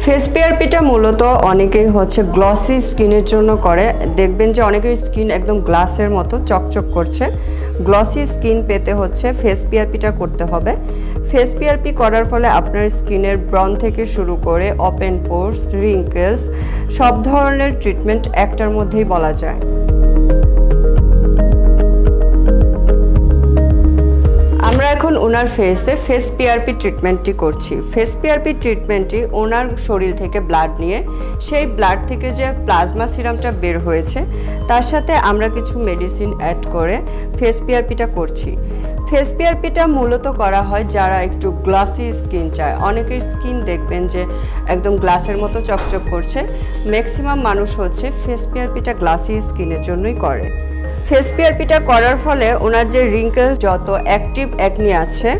Face পিআরপিটা মূলত অনেকেই হচ্ছে গ্লসি স্কিনের জন্য করে। দেখবেন যে অনেকের স্কিন একদম গ্লাসের মতো চকচক করছে। গ্লসি স্কিন পেতে হচ্ছে ফেস পিআরপিটা করতে হবে। ফেস পিআরপি করার ফলে আপনার স্কিনের ব্রণ থেকে শুরু করে ওপেন পোরস, রিঙ্কেলস সব ধরনের ট্রিটমেন্ট একটার মধ্যেই বলা যায়। আমরা এখন ওনার ফেসে ফেস পিআরপি ট্রিটমেন্টটি করছি। ফেস পিআরপি ট্রিটমেন্টটি ওনার শরীর থেকে ব্লাড নিয়ে সেই ব্লাড থেকে যে প্লাজমা সিরামটা বের হয়েছে তার সাথে আমরা কিছু মেডিসিন অ্যাড করে ফেস পিআরপিটা করছি। ফেস পিআরপিটা মূলত করা হয় যারা একটু গ্লাসি স্কিন চায়। অনেকের স্কিন দেখবেন যে একদম গ্লাসের মতো চকচক করছে। ম্যাক্সিমাম মানুষ হচ্ছে ফেস পিআরপিটা গ্লাসি স্কিনের জন্যই করে। ফেস পিআরপিটা করার ফলে ওনার যে রিঙ্কেল, যত অ্যাক্টিভ অ্যাকনি আছে,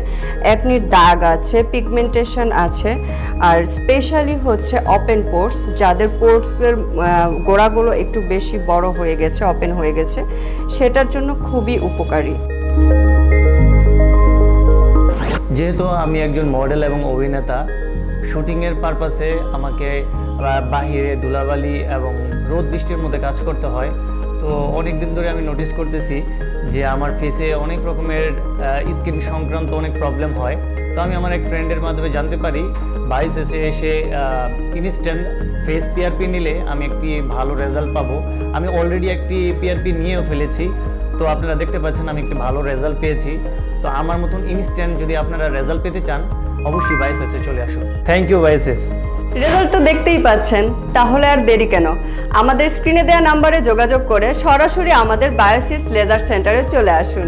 অ্যাকনির দাগ আছে, পিগমেন্টেশন আছে, আর স্পেশালি হচ্ছে ওপেন পোর্স, যাদের পোর্সের গোড়াগুলো একটু বেশি বড় হয়ে গেছে, ওপেন হয়ে গেছে, সেটার জন্য খুবই উপকারী। যেহেতু আমি একজন মডেল এবং অভিনেতা, শুটিংয়ের পারপাসে আমাকে বাহিরে ধুলাবালি এবং রোদ বৃষ্টির মধ্যে কাজ করতে হয়। তো অনেক দিন ধরে আমি নোটিস করতেছি যে আমার ফেসে অনেক রকমের স্কিন সংক্রান্ত অনেক প্রবলেম হয়। তো আমি আমার এক ফ্রেন্ডের মাধ্যমে জানতে পারি ভাইস এসে ইনস্ট্যান্ট ফেস পিআরপি নিলে আমি একটি ভালো রেজাল্ট পাবো। আমি অলরেডি একটি পিআরপি নিয়েও ফেলেছি। তো আপনারা দেখতে পাচ্ছেন আমি একটি ভালো রেজাল্ট পেয়েছি। তো আমার মতন ইনস্ট্যান্ট যদি আপনারা রেজাল্ট পেতে চান অবশ্যই ভাইসেসে চলে আসুন। Thank you versus. রেজাল্ট তো দেখতেই পাচ্ছেন, তাহলে আর দেরি কেন? আমাদের স্ক্রিনে দেওয়া নাম্বারে যোগাযোগ করে সরাসরি আমাদের বায়োসিস লেজার সেন্টারে চলে আসুন।